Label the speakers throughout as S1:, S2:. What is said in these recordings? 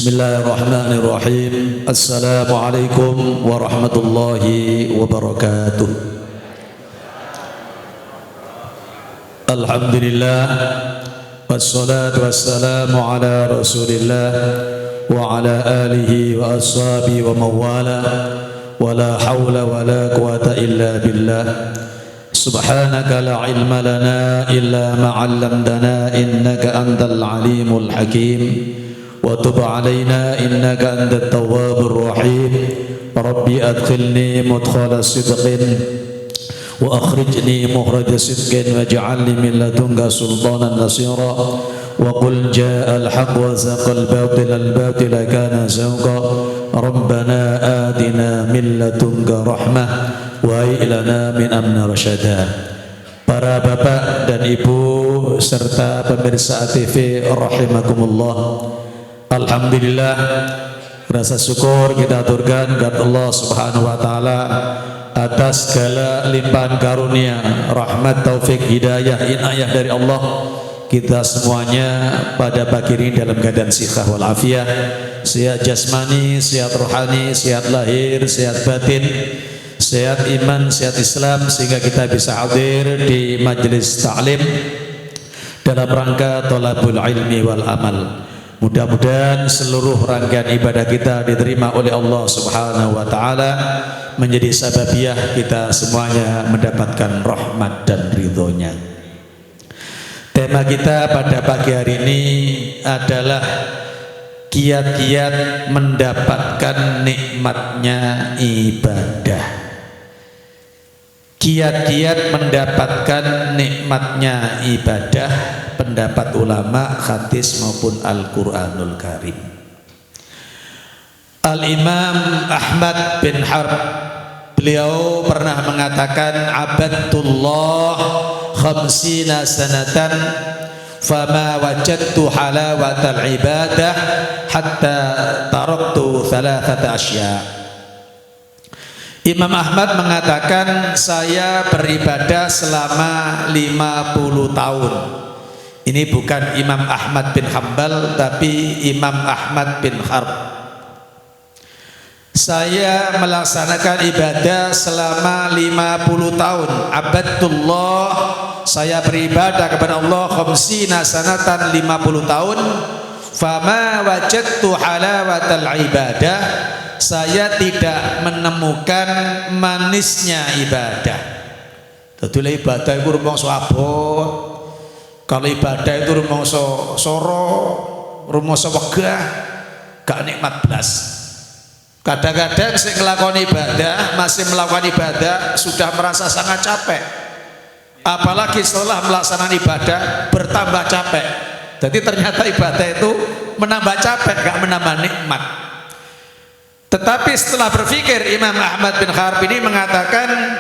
S1: Bismillahirrahmanirrahim. Assalamualaikum warahmatullahi wabarakatuh. Alhamdulillah, wassalatu wassalamu ala rasulillah wa ala alihi wa ashabihi wa mawala, wa la hawla wa la quwata illa billah. Subhanaka la ilma lana illa ma'allamtana innaka antal alimul hakim. Wa tub alaina innaka antat tawwabur rahim. Rabbi adkhilni mudkhala sidqin wa akhrijni mukhraja sidqin waj'alni min ladunka sultanan nasira. Wa qul ja'al haqq wa zaqal batil al batil kana zaqa. Rabbana atina min ladunka rahmah wa ilana min amna rasyada. Para bapak dan ibu serta pemirsa ATV rahimakumullah, alhamdulillah, rasa syukur kita aturkan kepada Allah Subhanahu wa taala atas segala limpahan karunia, rahmat, taufik, hidayah, inayah dari Allah. Kita semuanya pada pagi ini dalam keadaan sihat wal afiat, sehat jasmani, sehat rohani, sehat lahir, sehat batin, sehat iman, sehat Islam, sehingga kita bisa hadir di majelis ta'lim dalam rangka thalabul ilmi wal amal. Mudah-mudahan seluruh rangkaian ibadah kita diterima oleh Allah Subhanahu wa taala, menjadi sababiyah kita semuanya mendapatkan rahmat dan ridhonya. Tema kita pada pagi hari ini adalah kiat-kiat mendapatkan nikmatnya ibadah. Kiat-kiat mendapatkan nikmatnya ibadah, pendapat ulama hadis maupun Al-Quranul Karim. Al-Imam Ahmad bin Harb, beliau pernah mengatakan, abadtullah khamsina sanatan fama wajadtu halawatal ibadah hatta taraktu thalathata asya. Imam Ahmad mengatakan, saya beribadah selama 50 tahun. Ini bukan Imam Ahmad bin Hanbal, tapi Imam Ahmad bin Harb. Saya melaksanakan ibadah selama 50 tahun. Abadtullah, saya beribadah kepada Allah khamsina sanatan, 50 tahun. Fama wajadtu halawatal ibadah, saya tidak menemukan manisnya ibadah. Dadilah ibadah itu rumangsa abot. Kalau ibadah itu rumangsa soro, rumangsa wegah, gak nikmat blas. Kadang-kadang sing nglakoni ibadah, masih melakukan ibadah sudah merasa sangat capek. Apalagi setelah melaksanakan ibadah bertambah capek. Jadi ternyata ibadah itu menambah capek, gak menambah nikmat. Tetapi setelah berpikir, Imam Ahmad bin Harb ini mengatakan,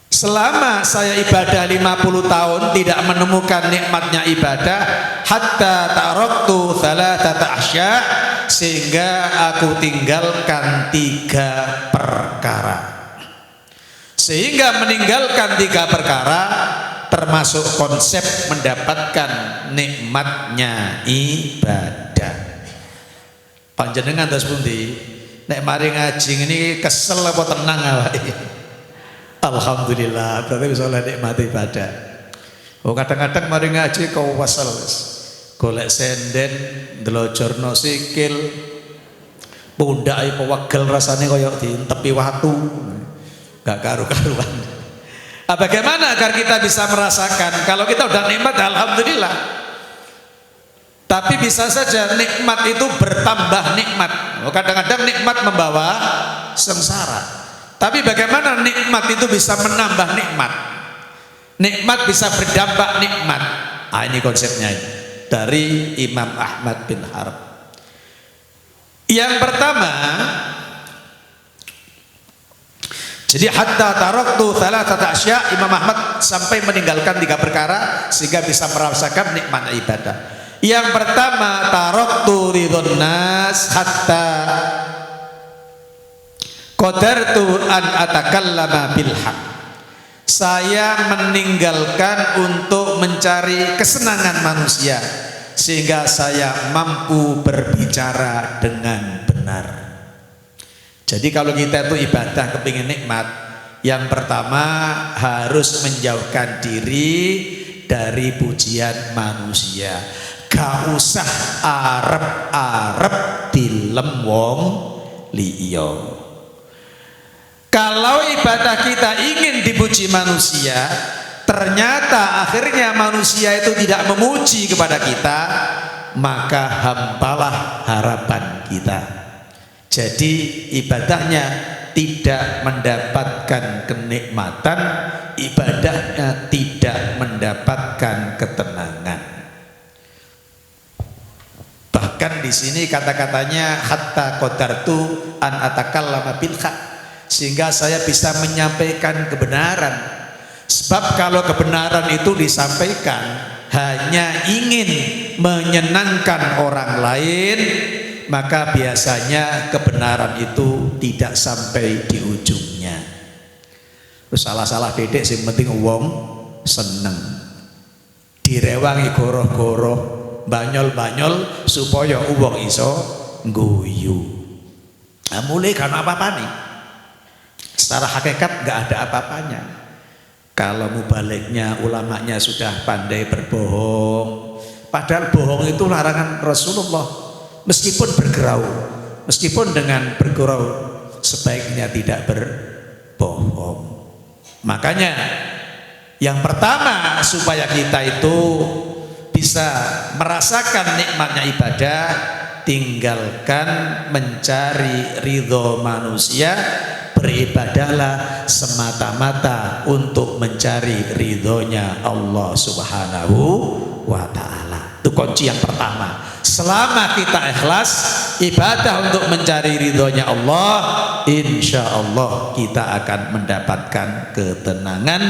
S1: selama saya ibadah 50 tahun tidak menemukan nikmatnya ibadah, hatta taraktu thalathata asya, sehingga aku tinggalkan 3 perkara. Sehingga meninggalkan 3 perkara termasuk konsep mendapatkan nikmatnya ibadah. Panjenengan terus pundi nek mari ngaji ini kesel apa tenang awake? Alhamdulillah, berarti bisa oleh nikmat ibadah. Oh, kadang-kadang mari ngaji kau wasal golek senden ndelojorno sikil pundake pewegel rasane kaya dientepi watu, gak karu-karuan. Bagaimana agar kita bisa merasakan kalau kita udah nikmat? Alhamdulillah. Tapi bisa saja nikmat itu bertambah nikmat. Kadang-kadang nikmat membawa sengsara. Tapi bagaimana nikmat itu bisa menambah nikmat? Nikmat bisa berdampak nikmat. Ini konsepnya dari Imam Ahmad bin Harb. Yang pertama, jadi hatta taraktu thalathata asya, Imam Ahmad sampai meninggalkan 3 perkara sehingga bisa merasakan nikmat ibadah. Yang pertama, taraktu ridhon nas hatta qadartu an atakallama bil haq. Saya meninggalkan untuk mencari kesenangan manusia sehingga saya mampu berbicara dengan benar. Jadi kalau kita itu ibadah kepingin nikmat, yang pertama harus menjauhkan diri dari pujian manusia. Gak usah arep-arep dilem wong liya. Kalau ibadah kita ingin dipuji manusia, ternyata akhirnya manusia itu tidak memuji kepada kita, maka hampalah harapan kita. Jadi ibadahnya tidak mendapatkan kenikmatan, ibadahnya tidak mendapatkan ketenangan. Bahkan di sini kata-katanya hatta qadartu an atakallama bil haq, sehingga saya bisa menyampaikan kebenaran. Sebab kalau kebenaran itu disampaikan hanya ingin menyenangkan orang lain, maka biasanya kebenaran itu tidak sampai di ujungnya. Salah-salah dedek sing penting wong seneng, direwangi goroh-goroh, banyol-banyol supaya wong iso ngguyu. Nah, mulai kan apa-apa nih, secara hakikat nggak ada apa-apanya. Kalau mubaliknya ulamanya sudah pandai berbohong, padahal bohong itu larangan Rasulullah. Meskipun bergerau, meskipun dengan bergurau, sebaiknya tidak berbohong. Makanya yang pertama supaya kita itu bisa merasakan nikmatnya ibadah, tinggalkan mencari ridho manusia, beribadahlah semata-mata untuk mencari ridhonya Allah Subhanahu wa ta'ala. Itu kunci yang pertama. Selama kita ikhlas ibadah untuk mencari ridhonya Allah, insya Allah kita akan mendapatkan ketenangan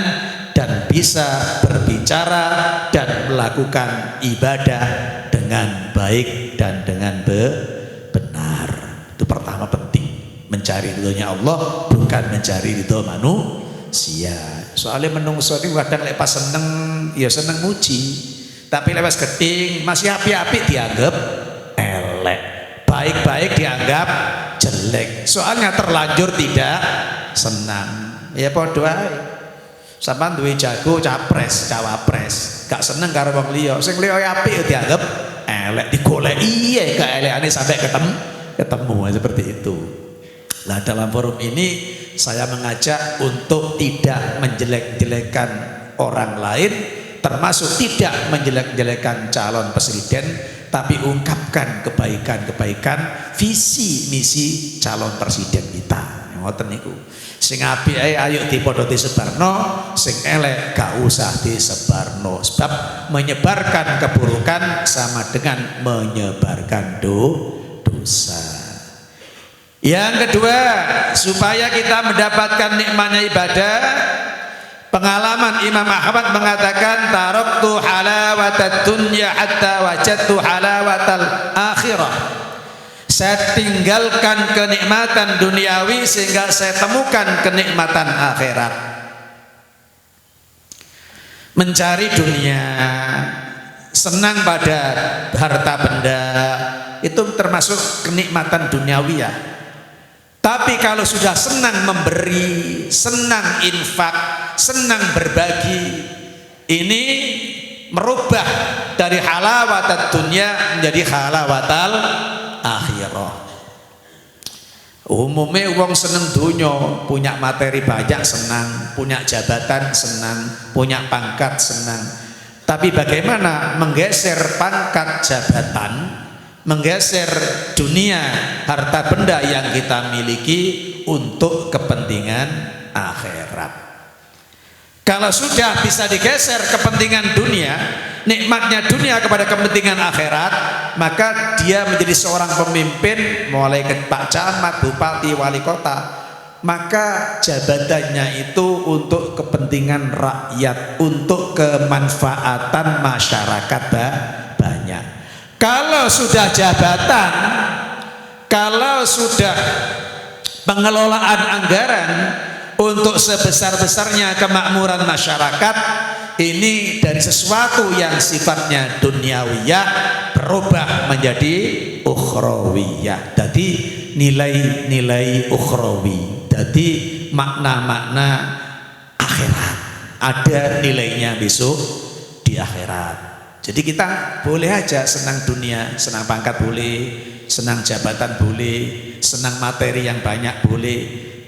S1: dan bisa berbicara dan melakukan ibadah dengan baik dan dengan benar. Itu pertama penting, mencari ridhonya Allah, bukan mencari ridho manusia. Soalnya menungso ini kadang lepas seneng, ya seneng muji. Tapi lepas keting masih api-api dianggap elek, baik-baik dianggap jelek. Soalnya terlanjur tidak senang. Ya podo ae. Sampeyan duwe jago capres, cawapres, gak seneng karo wong liya. Sing liya apik dianggap elek, digoleki ya keeleane sampai ketemu seperti itu. Nah, dalam forum ini saya mengajak untuk tidak menjelek-jelekan orang lain, termasuk tidak menjelek-jelekan calon presiden, tapi ungkapkan kebaikan-kebaikan visi misi calon presiden kita. Ngoten niku. Sing apik ae ayo dipadha disebarno, sing elek gak usah disebarno. Sebab menyebarkan keburukan sama dengan menyebarkan dosa. Yang kedua, supaya kita mendapatkan nikmatnya ibadah, pengalaman Imam Ahmad mengatakan taraktu halawatad dunya hatta wajadtu halawatal akhirah. Saya tinggalkan kenikmatan duniawi sehingga saya temukan kenikmatan akhirat. Mencari dunia, senang pada harta benda, itu termasuk kenikmatan duniawi ya. Tapi kalau sudah senang memberi, senang infak, senang berbagi, ini merubah dari halawatat dunia menjadi halawatal akhirah. Umumnya wong seneng dunya, punya materi banyak senang, punya jabatan senang, punya pangkat senang. Tapi bagaimana menggeser pangkat jabatan, menggeser dunia, harta benda yang kita miliki untuk kepentingan akhirat. Kalau sudah bisa digeser kepentingan dunia, nikmatnya dunia kepada kepentingan akhirat, maka dia menjadi seorang pemimpin, mulai ke Pak Camat, Bupati, Wali Kota, maka jabatannya itu untuk kepentingan rakyat, untuk kemanfaatan masyarakat banyak. Kalau sudah jabatan, kalau sudah pengelolaan anggaran untuk sebesar-besarnya kemakmuran masyarakat, ini dari sesuatu yang sifatnya duniawiyah berubah menjadi ukhrawiyah. Jadi nilai-nilai ukhrawi, jadi makna-makna akhirat, ada nilainya besok di akhirat. Jadi kita boleh aja senang dunia, senang pangkat boleh, senang jabatan boleh, senang materi yang banyak boleh,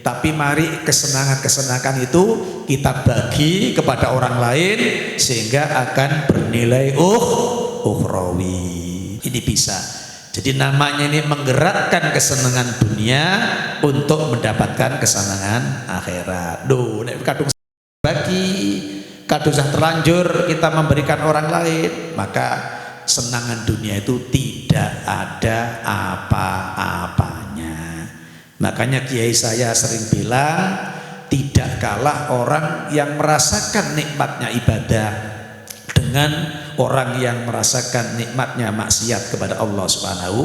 S1: tapi mari kesenangan-kesenangan itu kita bagi kepada orang lain sehingga akan bernilai ukhrawi. Ini bisa. Jadi namanya ini menggerakkan kesenangan dunia untuk mendapatkan kesenangan akhirat. Duh, nek kadung bagi, kadung sudah terlanjur kita memberikan orang lain, maka senangan dunia itu tidak ada apa-apanya. Makanya kiai saya sering bilang, tidak kalah orang yang merasakan nikmatnya ibadah dengan orang yang merasakan nikmatnya maksiat kepada Allah Subhanahu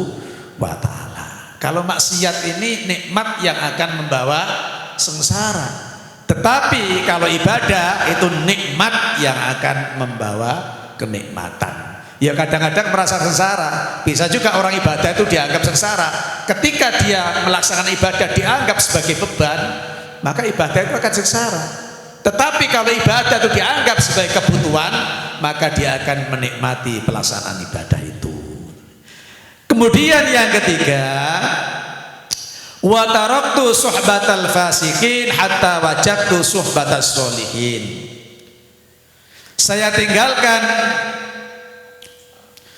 S1: wa ta'ala. Kalau maksiat ini nikmat yang akan membawa sengsara, tetapi kalau ibadah itu nikmat yang akan membawa kenikmatan. Ya kadang-kadang merasa sengsara, bisa juga orang ibadah itu dianggap sengsara. Ketika dia melaksanakan ibadah dianggap sebagai beban, maka ibadah itu akan sengsara. Tetapi kalau ibadah itu dianggap sebagai kebutuhan, maka dia akan menikmati pelaksanaan ibadah itu. Kemudian yang ketiga, wa taraktu suhbatal fasikin hatta wajadtu suhbatas sholihin. Saya tinggalkan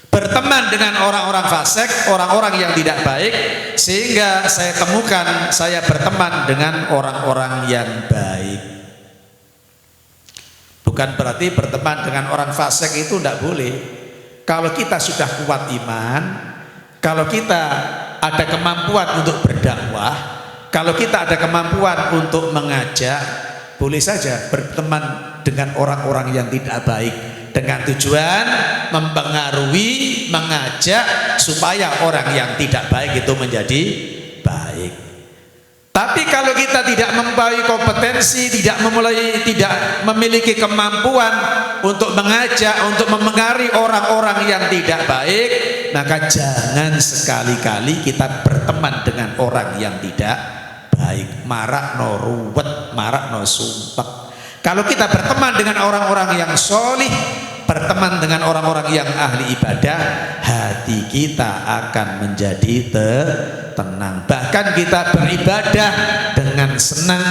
S1: berteman dengan orang-orang fasik, orang-orang yang tidak baik, sehingga saya temukan saya berteman dengan orang-orang yang baik. Bukan berarti berteman dengan orang fasik itu tidak boleh. Kalau kita sudah kuat iman, kalau kita ada kemampuan untuk berdakwah, kalau kita ada kemampuan untuk mengajak, boleh saja berteman dengan orang-orang yang tidak baik, dengan tujuan mempengaruhi, mengajak supaya orang yang tidak baik itu menjadi baik. Tapi kalau kita tidak mempunyai kompetensi, tidak memiliki kemampuan untuk mengajak, untuk mempengaruhi orang-orang yang tidak baik, maka jangan sekali-kali kita berteman dengan orang yang tidak baik. Marak no ruwet, marak no sumpah. Kalau kita berteman dengan orang-orang yang solih, berteman dengan orang-orang yang ahli ibadah, hati kita akan menjadi tenang. Bahkan kita beribadah dengan senang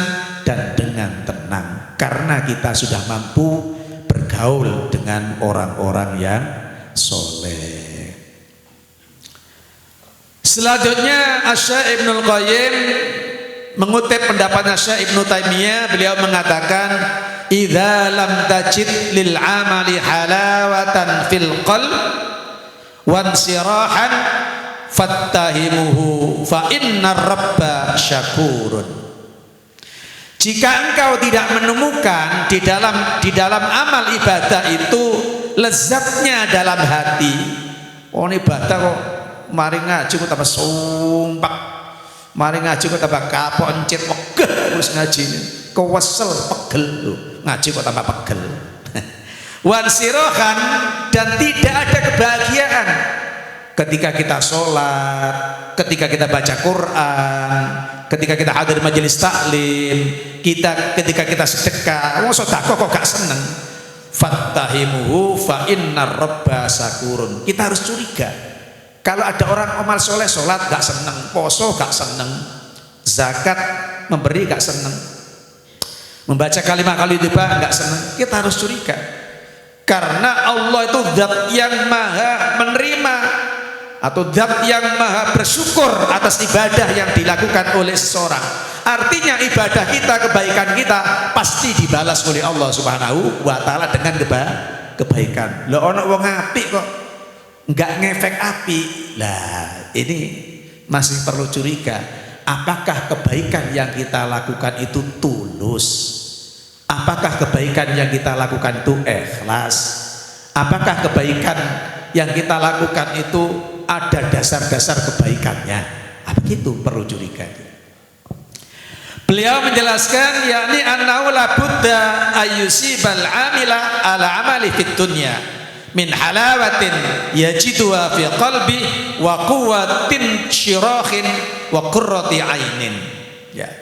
S1: dan dengan tenang, karena kita sudah mampu bergaul dengan orang-orang yang soleh. Selanjutnya Asy-Syaikh Ibnul Qayyim mengutip pendapatnya Syekh Ibnu Taimiyah, beliau mengatakan, idza lam tajid lil amali halawatan fil qalb wansirahan fattahimuhu fa innar rabba syakurun. Jika engkau tidak menemukan di dalam amal ibadah itu lezatnya dalam hati, oh ini ibadah kok mari ngaji kok tambah sumpah, mari ngaji kok tambah kapok encit wegah terus ngajine kewesel pegel lho, ngaji kok tambah pegel. Wansirohan, dan tidak ada kebahagiaan ketika kita sholat, ketika kita baca Quran, ketika kita hadir majelis taklim, ketika kita sedekah. Oh sedekah kok gak seneng. Fattahimuhu fa innar rabba syakurun. Kita harus curiga. Kalau ada orang amal soleh, sholat gak seneng, poso gak seneng, zakat memberi gak seneng, membaca kalimat-kalimat tiba gak seneng, kita harus curiga. Karena Allah itu zat yang maha menerima atau zat yang maha bersyukur atas ibadah yang dilakukan oleh seseorang. Artinya ibadah kita, kebaikan kita pasti dibalas oleh Allah Subhanahu wa ta'ala dengan kebaikan. Loh ono wong apik kok nggak ngefek api. Lah ini masih perlu curiga, apakah kebaikan yang kita lakukan itu tulus? Apakah kebaikan yang kita lakukan itu ikhlas? Apakah kebaikan yang kita lakukan itu ada dasar-dasar kebaikannya? Apa itu perlu curiga. Beliau menjelaskan yakni annahu la budda ayyusibal amila ala amali fid dunya min halawatin yajiduha fi qalbi wa quwwatin syirahin wa qurrati ainin. Ya.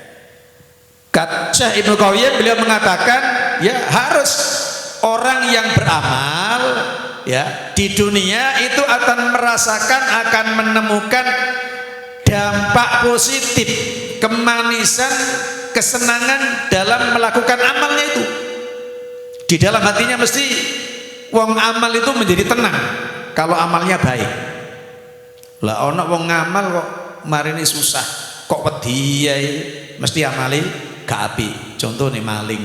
S1: Kata Syekh Ibnu Qayyim, beliau mengatakan ya harus orang yang beramal ya di dunia itu akan merasakan, akan menemukan dampak positif, kemanisan, kesenangan dalam melakukan amalnya itu. Di dalam hatinya mesti wong amal itu menjadi tenang kalau amalnya baik. Lah ono wong ngamal kok marini susah, kok wedi ae, mesti amali gak apik. Contoh nih maling.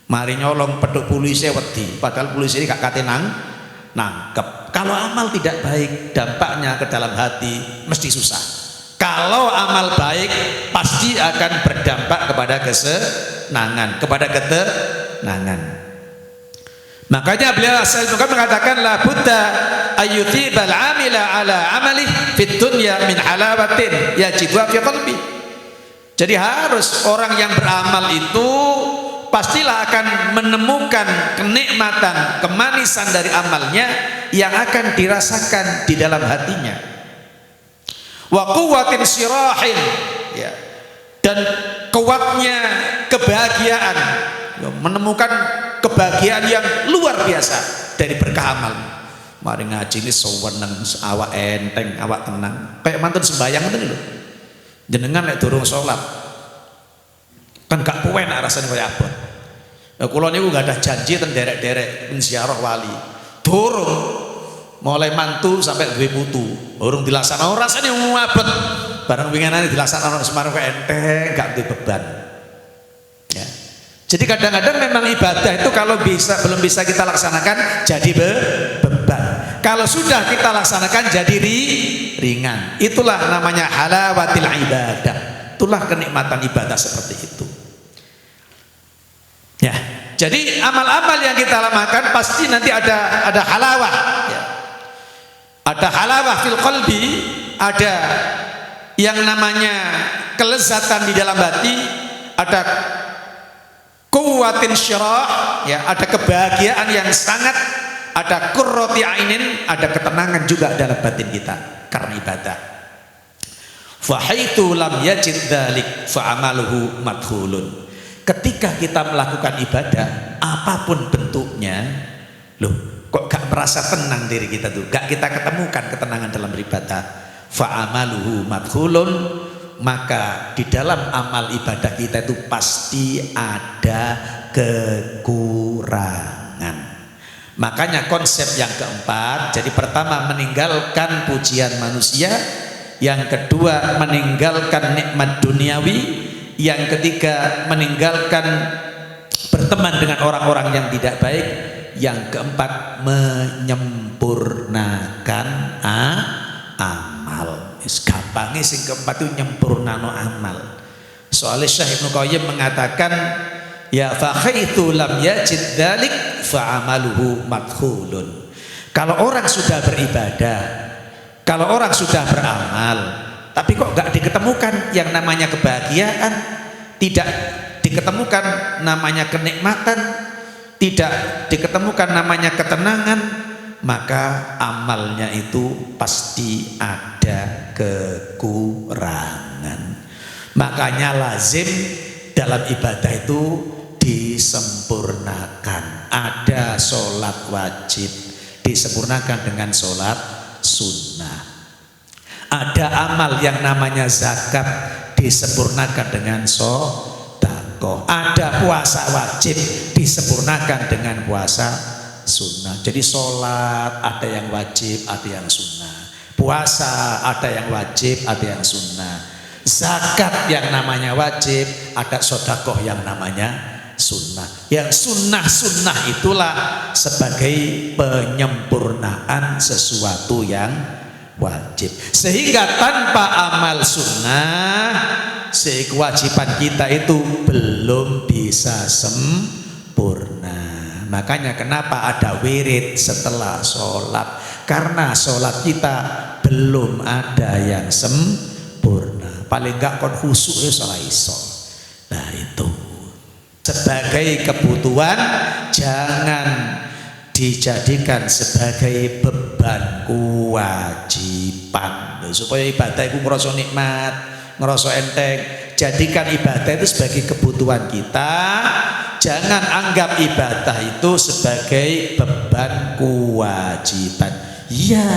S1: Mari nyolong peduk polisi wedi, padahal polisi ini gak kate nangkep. Kalau amal tidak baik, dampaknya ke dalam hati mesti susah. Kalau amal baik pasti akan berdampak kepada kesenangan, kepada ketenangan. Makanya beliau mengatakan la budda ayyuthibal amila ala amali fid dunya min halawatin yajidwa fi qalbi. Jadi harus orang yang beramal itu pastilah akan menemukan kenikmatan, kemanisan dari amalnya yang akan dirasakan di dalam hatinya. Wa quwwatin sirahin, ya, dan kuatnya kebahagiaan, menemukan kebahagiaan yang luar biasa dari berkah amal. Mari ngaji ini sewenang, awak enteng, awak tenang, kayak mantun sembahyang itu lho. Jenengan nek durung salat kan gak puenak rasane kaya apa. Nah, kula niku gak ada janji ten derek-derek ziarah wali. Durung mulai mantu sampai duwe putu, urung dilaksanakan rasane ngabet. Bareng winginane dilaksanakan Semarang kok enteng, gak duwe beban. Ya. Jadi kadang-kadang memang ibadah itu kalau belum bisa kita laksanakan jadi beban. Kalau sudah kita laksanakan jadi ringan. Itulah namanya halawatil ibadah. Itulah kenikmatan ibadah seperti itu. Ya, jadi amal-amal yang kita lakukan pasti nanti ada halawah. Ya. Ada halawah fil qalbi, ada yang namanya kelezatan di dalam hati, ada quwwatin syirah, ya, ada kebahagiaan yang sangat, ada qurrati ainin, ada ketenangan juga dalam batin kita karena ibadah. Fa haitsu lam yajid dzalik fa amaluhu madkhulun. Ketika kita melakukan ibadah apapun bentuknya, loh kok gak merasa tenang diri kita tuh, gak kita ketemukan ketenangan dalam beribadah, fa amaluhu madkhulun, maka di dalam amal ibadah kita itu pasti ada kekurangan. Makanya konsep yang keempat, jadi pertama meninggalkan pujian manusia, yang kedua meninggalkan nikmat duniawi, yang ketiga meninggalkan berteman dengan orang-orang yang tidak baik, yang keempat menyempurnakan amal. Gampangnya sing keempat itu nyempurnano amal. Soalnya Syekh Ibnu Qayyim mengatakan ya fa khaitu lam yajid dzalik fa amaluhu madkhulun. Kalau orang sudah beribadah, kalau orang sudah beramal, tapi kok gak diketemukan yang namanya kebahagiaan, tidak diketemukan namanya kenikmatan, tidak diketemukan namanya ketenangan, maka amalnya itu pasti ada kekurangan. Makanya lazim dalam ibadah itu disempurnakan. Ada sholat wajib disempurnakan dengan sholat sunnah. Ada amal yang namanya zakat disempurnakan dengan sedekah. Ada puasa wajib disempurnakan dengan puasa sunnah. Jadi sholat ada yang wajib, ada yang sunnah. Puasa ada yang wajib, ada yang sunnah. Zakat yang namanya wajib, ada sedekah yang namanya sunnah. Yang sunnah itulah sebagai penyempurnaan sesuatu yang wajib. Sehingga tanpa amal sunnah, kewajiban kita itu belum bisa sempurna. Makanya kenapa ada wirid setelah sholat, karena sholat kita belum ada yang sempurna. Paling enggak kon khusyuk ya salah iso. Nah itu sebagai kebutuhan, jangan dijadikan sebagai beban, kewajiban. Supaya ibadah itu ngerasa nikmat, ngerasa enteng. Jadikan ibadah itu sebagai kebutuhan kita. Jangan anggap ibadah itu sebagai beban, kewajiban. Ya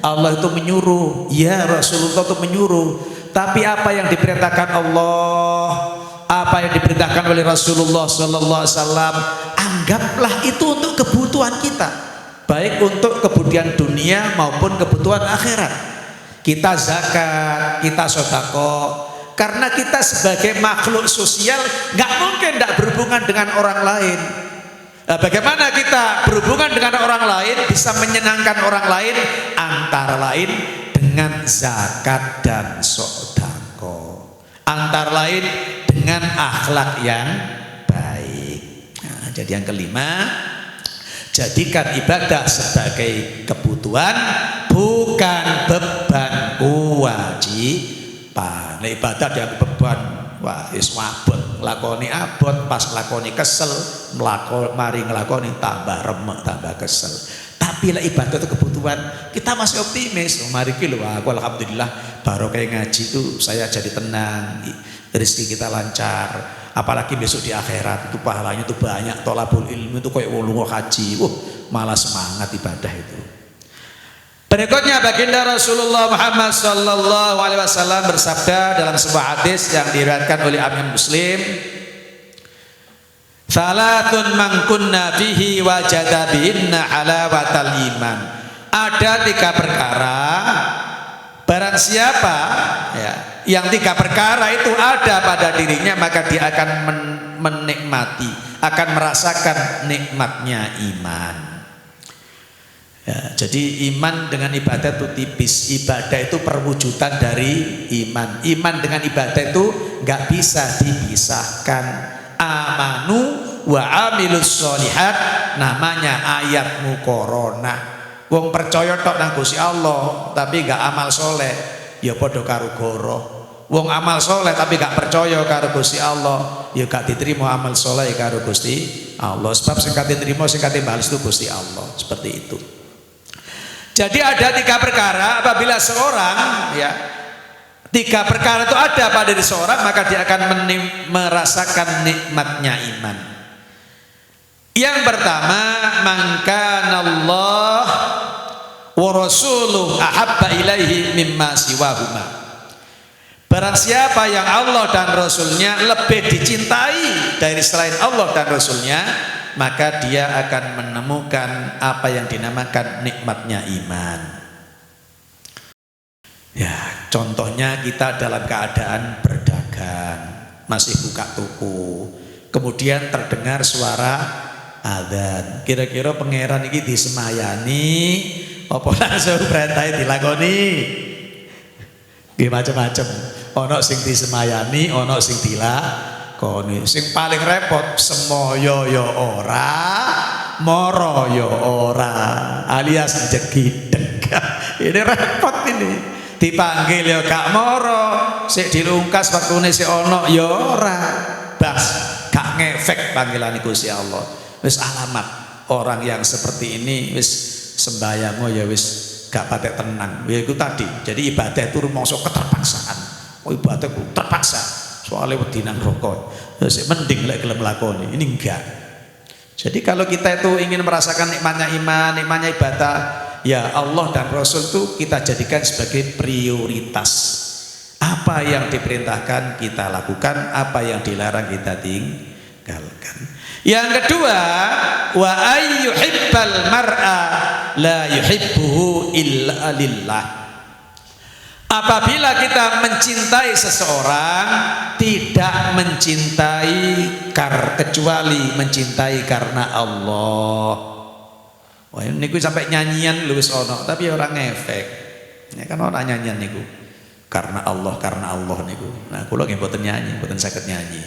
S1: Allah itu menyuruh, ya Rasulullah itu menyuruh. Tapi apa yang diperintahkan Allah, apa yang diperintahkan oleh Rasulullah Sallallahu Alaihi Wasallam, anggaplah itu untuk kebutuhan kita, baik untuk kebutuhan dunia maupun kebutuhan akhirat. Kita zakat, kita sedekah, karena kita sebagai makhluk sosial nggak mungkin tidak berhubungan dengan orang lain. Nah, bagaimana kita berhubungan dengan orang lain, bisa menyenangkan orang lain, antara lain dengan zakat dan sedekah, antara lain dengan akhlak yang baik. Nah, jadi yang kelima, jadikan ibadah sebagai kebutuhan, bukan beban, kewajiban. Nah, ibadah dia beban, wah wis abot, lakoni abot, pas lakoni kesel, mari ngelakoni tambah remek, tambah kesel. Tapi lah ibadah itu kebutuhan, kita masih optimis. Oh, mari ki lho, aku alhamdulillah barokah ngaji itu saya jadi tenang, rezeki kita lancar. Apalagi besok di akhirat itu pahalanya itu banyak, tolabul ilmu itu kayak wong haji. Malah semangat ibadah itu. Berikutnya baginda Rasulullah Muhammad sallallahu alaihi wasallam bersabda dalam sebuah hadis yang diriwayatkan oleh Imam Muslim, "Salatun man kunna fihi wajada bihinna halawatal iman." Ada 3 perkara, barang siapa ya, yang 3 perkara itu ada pada dirinya, maka dia akan menikmati, akan merasakan nikmatnya iman. Ya, jadi iman dengan ibadah itu tipis. Ibadah itu perwujudan dari iman. Iman dengan ibadah itu nggak bisa dipisahkan. Amanu wa amilus sholihat, namanya ayat muqaranah. Wong percaya tok nang Gusti Allah tapi nggak amal soleh, ya padha karo goro. Wong amal soleh tapi nggak percaya karo Gusti Allah, ya gak diterima amal soleh karo Gusti Allah. Sebab sing kate trimo, sing kate balas itu Gusti Allah. Seperti itu. Jadi ada 3 perkara, apabila seorang ya 3 perkara itu ada pada diri seorang, maka dia akan merasakan nikmatnya iman. Yang pertama, man kana Allah wa rasuluhu ahabba ilaihi mimma siwahuma. Barang siapa yang Allah dan Rasulnya lebih dicintai dari selain Allah dan Rasulnya, maka dia akan menemukan apa yang dinamakan nikmatnya iman. Ya, contohnya kita dalam keadaan berdagang, masih buka toko, kemudian terdengar suara adzan. Kira-kira pangeran iki disemayani apa langsung perintah dilakoni? Nggih macam-macam. Ono sing disemayani, ono sing dilakoni. Sing paling repot semoyo yo ora, moro yo ora, alias jegideg. Ini repot ini. Dipanggil ya gak moro, sik dilungkas waktune sik ono ya ora. Bas gak ngefek panggilan Gusti Allah. Wis alamat orang yang seperti ini wis sembayangmu ya wis gak patek tenang. Ya itu tadi. Jadi ibadah itu rumangsa keterpaksaan. Oh ibadah itu terpaksa. Soalnya wedinan rokok. Sik mending lek gelem lakoni. Ini enggak. Jadi kalau kita itu ingin merasakan nikmatnya iman, nikmatnya ibadah, ya Allah dan Rasul itu kita jadikan sebagai prioritas. Apa yang diperintahkan kita lakukan, apa yang dilarang kita tinggalkan. Yang kedua, wa ayyuhibbal mar'a la yuhibbuhu illa lillah. Apabila kita mencintai seseorang, tidak mencintai kecuali mencintai karena Allah. Wah ini gue sampai nyanyian luwes ono, tapi orang ngefek. Ya kan orang nyanyian niku. Karena Allah niku. Nah, kula nggih mboten nyanyi, mboten saged nyanyi.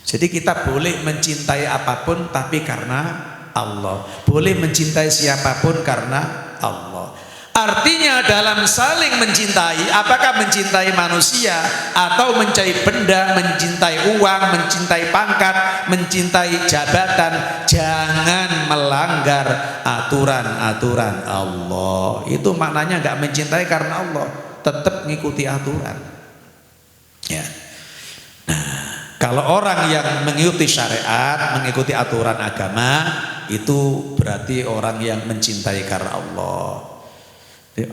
S1: Jadi kita boleh mencintai apapun tapi karena Allah. Boleh mencintai siapapun karena Allah. Artinya dalam saling mencintai, apakah mencintai manusia atau mencintai benda, mencintai uang, mencintai pangkat, mencintai jabatan, jangan melanggar aturan-aturan Allah. Itu maknanya nggak mencintai karena Allah, tetap mengikuti aturan. Ya. Nah, kalau orang yang mengikuti syariat, mengikuti aturan agama, itu berarti orang yang mencintai karena Allah.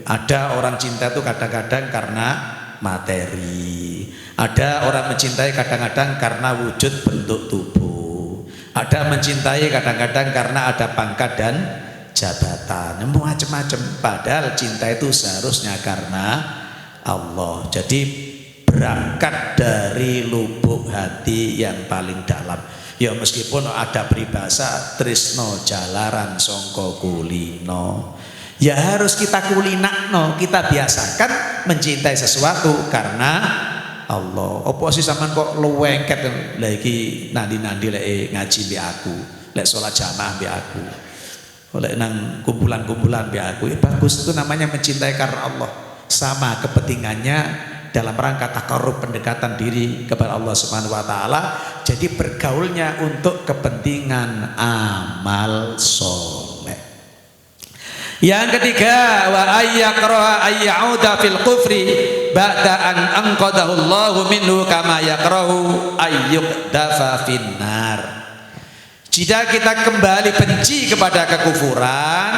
S1: Ada orang cinta itu kadang-kadang karena materi, ada orang mencintai kadang-kadang karena wujud bentuk tubuh, ada mencintai kadang-kadang karena ada pangkat dan jabatan, macam-macam. Padahal cinta itu seharusnya karena Allah. Jadi berangkat dari lubuk hati yang paling dalam. Ya meskipun ada peribahasa tresno jalaran songko kulino, ya harus kita kulinakno, kita biasakan mencintai sesuatu karena Allah. Apa sih sampean kok luwengket lagi nandi-nandi lek ngaji mbek aku, lek salat jamaah mbek aku, lek nang kumpulan-kumpulan mbek aku. Ya bagus, itu namanya mencintai karena Allah. Sama kepentingannya dalam rangka takarrub, pendekatan diri kepada Allah Subhanahu wa taala. Jadi bergaulnya untuk kepentingan amal soleh. Yang ketiga, wa ayyakraha ayyauda fil kufri ba'da an anqadahu Allahu minhu kama yakrahu ayyuqdafa finnar. Jika kita kembali benci kepada kekufuran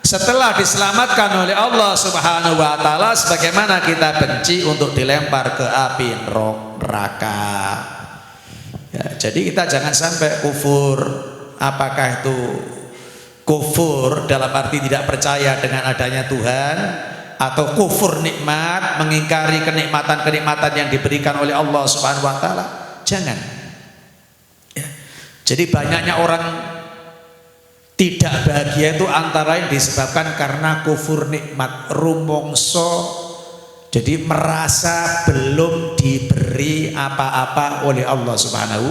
S1: setelah diselamatkan oleh Allah Subhanahu wa taala, sebagaimana kita benci untuk dilempar ke api neraka. Ya, jadi kita jangan sampai kufur. Apakah itu kufur dalam arti tidak percaya dengan adanya Tuhan, atau kufur nikmat, mengingkari kenikmatan-kenikmatan yang diberikan oleh Allah Subhanahu wa taala? Jangan. Ya. Jadi banyaknya orang tidak bahagia itu antara lain disebabkan karena kufur nikmat, rumongso, jadi merasa belum diberi apa-apa oleh Allah Subhanahu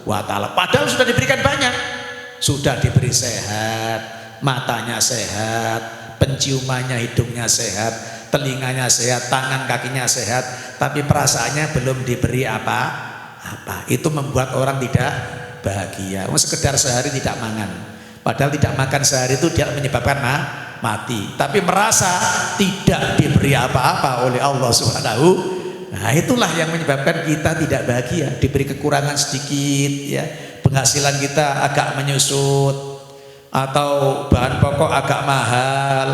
S1: wa taala. Padahal sudah diberikan banyak. Sudah diberi sehat, matanya sehat, penciumannya, hidungnya sehat, telinganya sehat, tangan kakinya sehat, tapi perasaannya belum diberi apa-apa. Itu membuat orang tidak bahagia. Sekedar sehari tidak makan, padahal tidak makan sehari itu tidak menyebabkan mati, tapi merasa tidak diberi apa-apa oleh Allah Subhanahu. Nah itulah yang menyebabkan kita tidak bahagia. Diberi kekurangan sedikit, ya, penghasilan kita agak menyusut, atau bahan pokok agak mahal,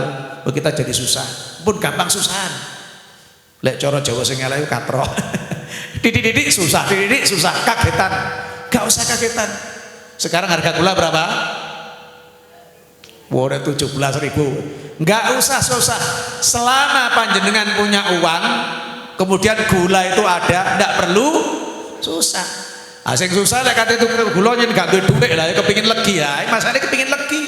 S1: kita jadi susah. Pun gampang susahan. Lek coro Jawa sing elek katro. Didik susah, kagetan. Gak usah kagetan. Sekarang harga gula berapa? Waduh 17.000. Nggak usah susah. Selama panjenengan punya uang, kemudian gula itu ada, nggak perlu susah. Asing susah lek kate itu gula nyen gak duwe dhuwit lah, kepengin legi ya. Masane kepengin legi.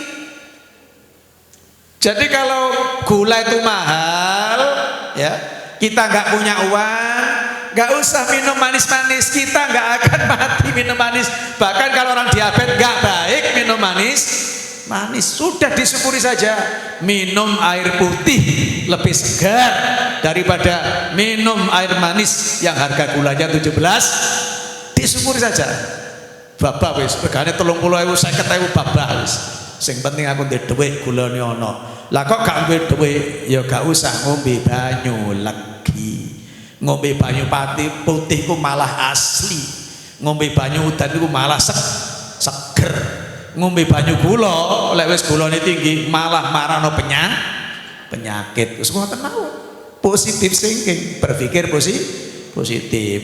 S1: Jadi kalau gula itu mahal, ya, kita nggak punya uang, nggak usah minum manis-manis, kita nggak akan mati minum manis. Bahkan kalau orang diabetes nggak baik minum manis, sudah disyukuri saja. Minum air putih lebih segar daripada minum air manis yang harga gulanya 17. Disyukuri saja. Babah wis regane 30.000 50.000 babah wis. Sing penting aku ndek dhuwit gulane ana. Lah kok gak duwe dhuwit, ya gak usah ngombe banyu legi. Ngombe banyu putih ku malah asli. Ngombe banyu udan iku malah seger. Ngombe banyu gula, lek wis gulane tinggi malah marano penyakit. Wis ngoten mawon. Positif thinking, berpikir positif.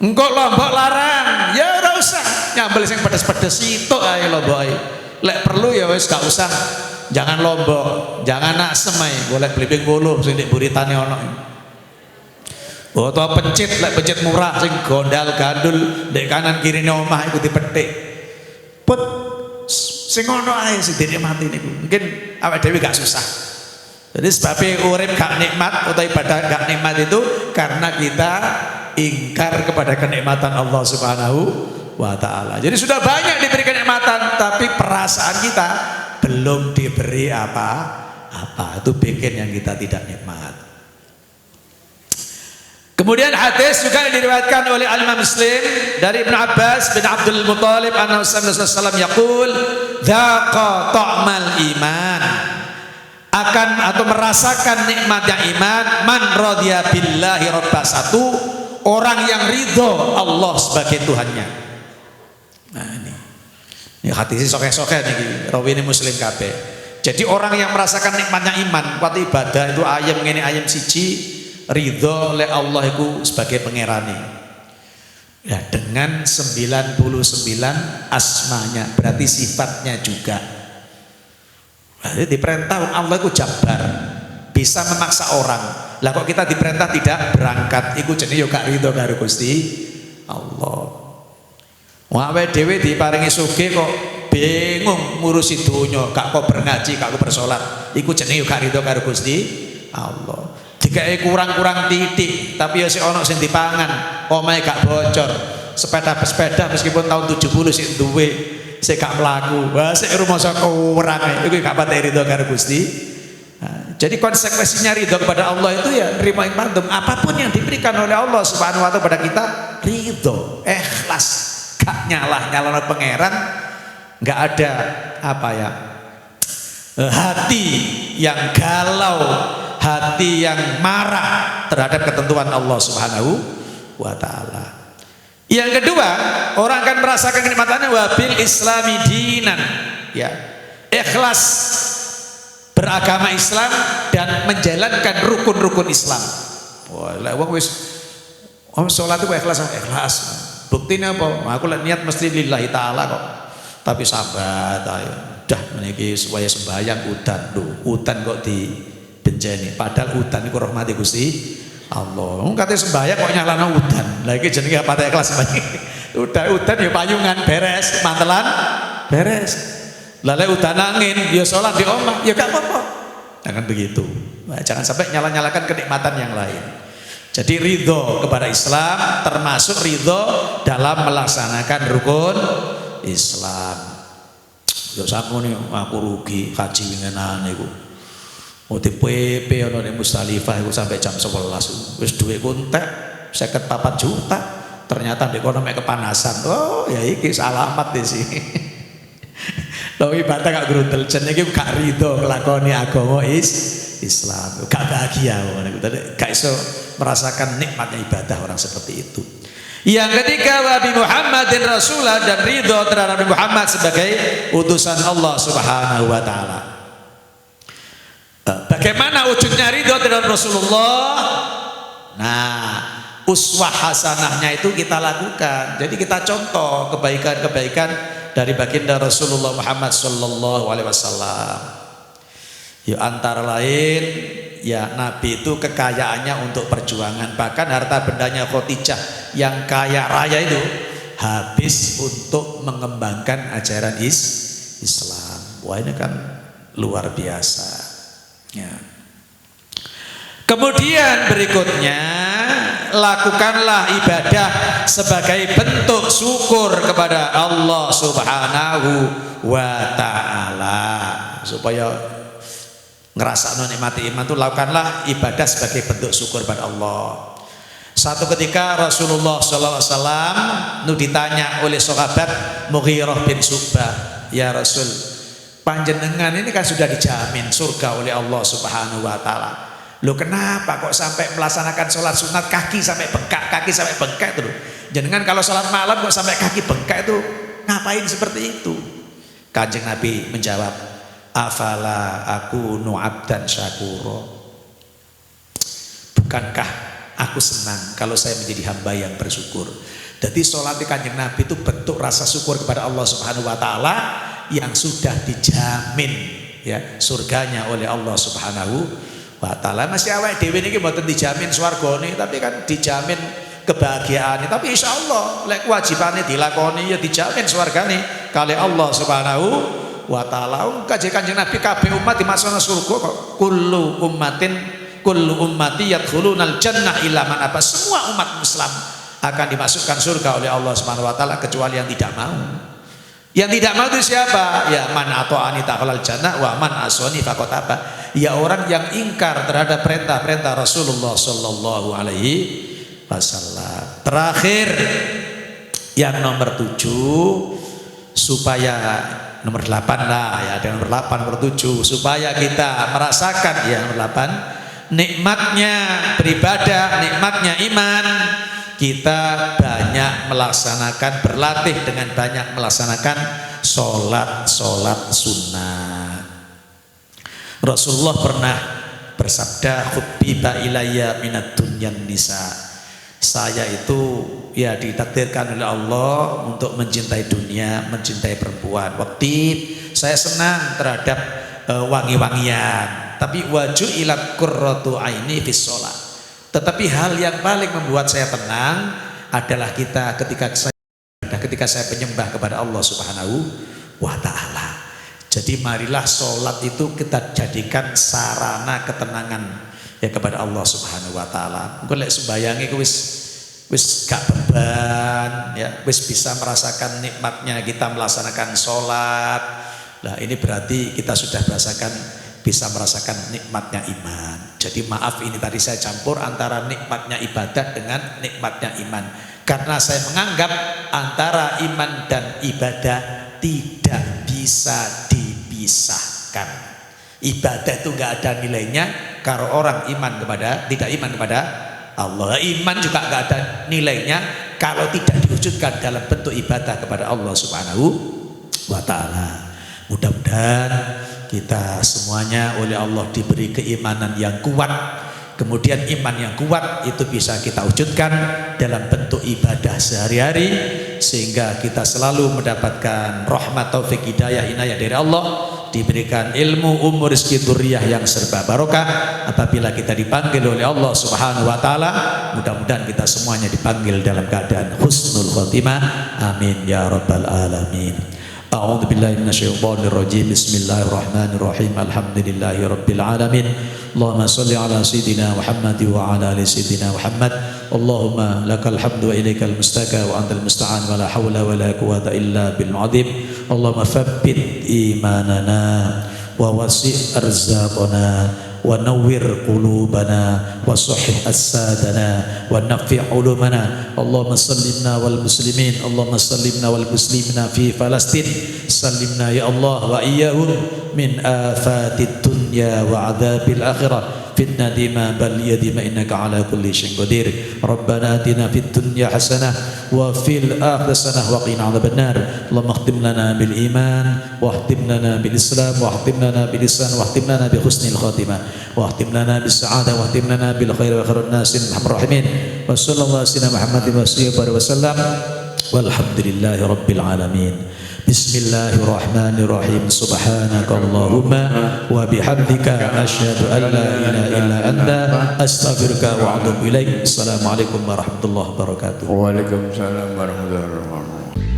S1: Engko lombok larang, ya ora usah nyambel sing pedes-pedes sitok ae lomboke. Lek perlu ya wis gak usah. Jangan lombok, jangan asem ae, golek blimbing wuluh sing ndek buritane ana. Utawa pencit, lek pencit murah sing gondal gandul ndek kanan kirine omah iku dipetik. Put sing ngono ae sing dinikmati niku. Mungkin awake dhewe gak susah. Jadi sebabnya urip gak nikmat atau ibadah gak nikmat itu karena kita ingkar kepada kenikmatan Allah Subhanahu wa taala. Jadi sudah banyak diberi kenikmatan tapi perasaan kita belum diberi apa-apa. apa. Itu bikin yang kita tidak nikmat. Kemudian hadis juga yang diriwayatkan oleh Imam Muslim dari Ibnu Abbas bin Abdul Muthalib anna Rasulullah sallallahu alaihi wasallam yaqul dzaqa ta'mal iman, akan atau merasakan nikmatnya iman man radhiya billahi rabba, satu orang yang ridho Allah sebagai Tuhannya. Nah ini hadis sokeh-sokeh nih rawi ini Muslim kabeh. Jadi orang yang merasakan nikmatnya iman waktu ibadah itu ayam ngene ayam siji ridho oleh Allah itu sebagai pengerane ya, dengan 99 asmanya, berarti sifatnya juga. Jadi diperintah Allah itu jabar, bisa memaksa orang. Lah kok kita diperintah tidak berangkat, iku jenenge yo gak ridho karo Gusti Allah. Wae dhewe diparingi sugih kok bingung ngurusi donya, gak kok berngaji, gak kok bersolat, iku jenenge yo gak ridho karo Gusti Allah. Dikai kurang-kurang titik, tapi ya si ono sing dipangan, omahe gak bocor, sepeda meskipun tahun 70 sik duwe, sik gak mlaku, wah sik rumangsa kurang, iku gak pati ridho karo Gusti. Nah, jadi konsekuensinya ridho kepada Allah itu ya nerima ibadah, apapun yang diberikan oleh Allah Subhanahu wa taala pada kita ridho, ikhlas, gak nyalah pangeran, gak ada apa ya hati yang galau, hati yang marah terhadap ketentuan Allah Subhanahu wa taala. Yang kedua, orang akan merasakan kenikmatannya wabil islami dinan, ya, ikhlas beragama Islam dan menjalankan rukun-rukun Islam. Wah, lek wong wis salat itu ikhlas. Buktinya apa? Aku lek niat mesti lillahi taala kok. Tapi sahabat ayo dah meniki supaya sembahyang udan kok di benjeni, padahal udan itu rahmati Gusti Allah. Katanya sembahyang kok nyalana udan. Lah iki jenenge apa ta ikhlas udan ya payungan beres, mantelan beres. Lah lek udan angin ya salat di omah ya gak apa-apa. Jangan begitu. Nah, jangan sampai nyala-nyalakan kenikmatan yang lain. Jadi ridho kepada Islam termasuk ridho dalam melaksanakan rukun Islam. Ya sakmene aku rugi haji wingenan niku. Di PP ono ning Musdalifah iku sampai jam 11. Wis dhuwitku entek 54 juta. Ternyata ndek kono mek kepanasan. Oh, ya iki alamat di sini. Lho ibadah gak gruntel jenenge iki gak rido nglakoni agama Islam. Gak bahagia ngono. Gak iso merasakan nikmatnya ibadah orang seperti itu. Yang ketiga wabi Muhammadin Rasulullah, dan ridho terhadap Muhammad sebagai utusan Allah Subhanahu wa taala. Bagaimana wujudnya ridho terhadap Rasulullah? Nah, uswah hasanahnya itu kita lakukan. Jadi kita contoh kebaikan-kebaikan dari baginda Rasulullah Muhammad sallallahu alaihi wasallam. Ya antara lain ya Nabi itu kekayaannya untuk perjuangan, bahkan harta bendanya Khadijah yang kaya raya itu habis untuk mengembangkan ajaran Islam. Wah ini kan luar biasa ya. Kemudian berikutnya lakukanlah ibadah sebagai bentuk syukur kepada Allah Subhanahu wa taala, supaya ngerasa nikmati iman itu lakukanlah ibadah sebagai bentuk syukur pada Allah. Satu ketika Rasulullah SAW ditanya oleh sahabat Mughirah bin Syu'bah, ya Rasul, panjenengan ini kan sudah dijamin surga oleh Allah Subhanahu wa taala. Loh kenapa kok sampai melaksanakan sholat sunat kaki sampai bengkak itu? Jenengan kalau sholat malam kok sampai kaki bengkak itu ngapain seperti itu? Kanjeng Nabi menjawab, afala aku nu'abdan syakuro, bukankah aku senang kalau saya menjadi hamba yang bersyukur. Jadi sholat di Kanjeng Nabi itu bentuk rasa syukur kepada Allah Subhanahu wa taala yang sudah dijamin ya surganya oleh Allah Subhanahu wa taala. Masih awake dhewe niki mboten dijamin swargane, tapi kan dijamin kebahagiaan. Tapi insyaallah lek wajibane dilakoni ya dijamin swargane kali Allah Subhanahu wa ta'ala. Kanjeng Nabi kabeh umat dimasukna surga kok. Kullu ummati yadkhulunal jannah illa man aba. Semua umat Islam akan dimasukkan surga oleh Allah Subhanahu wa taala kecuali yang tidak mau. Yang tidak mau itu siapa? Ya man ata'ani ta'alal jannah wa man aswani faqad aba. Ya orang yang ingkar terhadap perintah-perintah Rasulullah Sallallahu Alaihi Wasallam. Terakhir yang nomor 7, supaya nomor 8 lah ya, ada nomor 8, nomor 7, supaya kita merasakan ya nomor 8 nikmatnya beribadah, nikmatnya iman, kita banyak melaksanakan, berlatih dengan banyak melaksanakan sholat sunnah. Rasulullah pernah bersabda, "Hubbiba ilayya minad dunyan nisa." Saya itu ya ditakdirkan oleh Allah untuk mencintai dunia, mencintai perempuan. Waktu saya senang terhadap wangi-wangian, tapi waju'ilat qurratu aini fis shalah. Tetapi hal yang paling membuat saya tenang adalah ketika saya penyembah kepada Allah Subhanahu wa taala. Jadi marilah sholat itu kita jadikan sarana ketenangan ya kepada Allah Subhanahu wa taala. Engko lek sembayange wis gak beban ya, wis bisa merasakan nikmatnya kita melaksanakan sholat. Nah, ini berarti kita sudah bisa merasakan nikmatnya iman. Jadi maaf, ini tadi saya campur antara nikmatnya ibadah dengan nikmatnya iman, karena saya menganggap antara iman dan ibadah tidak bisa dipisahkan. Ibadah itu nggak ada nilainya kalau orang tidak iman kepada Allah. Iman juga nggak ada nilainya kalau tidak diwujudkan dalam bentuk ibadah kepada Allah Subhanahu wa taala. Mudah-mudahan kita semuanya oleh Allah diberi keimanan yang kuat, kemudian iman yang kuat itu bisa kita wujudkan dalam bentuk ibadah sehari-hari, sehingga kita selalu mendapatkan rahmat, taufik, hidayah, inayah dari Allah, diberikan ilmu, umur, rezeki, dzurriyyah yang serba barokah. Apabila kita dipanggil oleh Allah Subhanahu wa taala, mudah-mudahan kita semuanya dipanggil dalam keadaan husnul khotimah. Amin ya rabbal alamin. A'udzu billahi minasyaitonir rajim. Bismillahirrahmanirrahim. Alhamdulillahi rabbil alamin. Allahumma shalli ala sayidina Muhammad wa ala ali sayidina Muhammad. Allahumma lakal hamdu wa ilaikal mustaka wa antal musta'an wa la haula wa la quwwata illa bil azim. Allahumma tsabbit imanana wa wasi' arzaqana wa nawwir qulubana wa sahih asadana wa nafi' ulumana. Allahumma sallimna wal muslimin, Allahumma sallimna wal muslimina fi Falastin, sallimna ya Allah wa iyyahum min afatid dunya wa adzabil akhirah. Fitnah dima bal yadima innaka ala kulli syai'in qadir. Rabbana atina fid dunya hasanah wa fil akhirati hasanah wa qina adzabannar. Allahumma khtim lana bil iman wa khtim lana bil islam wa khtim lana bil ihsan wa khtim lana bi husnil khatimah wa khtim lana bis sa'adah wa khtim lana bil khair wa khairun nasin arhamar rahimin. Wa sallallahu alaihi Muhammadin wa sallallahu wasallam walhamdulillahi rabbil alamin. Bismillahirrahmanirrahim. Subhanakallahumma wa bihamdika asyhadu an la ilaha illa anta astaghfiruka wa atubu ilaik. Assalamualaikum warahmatullahi wabarakatuh.
S2: Waalaikumsalam warahmatullahi wabarakatuh.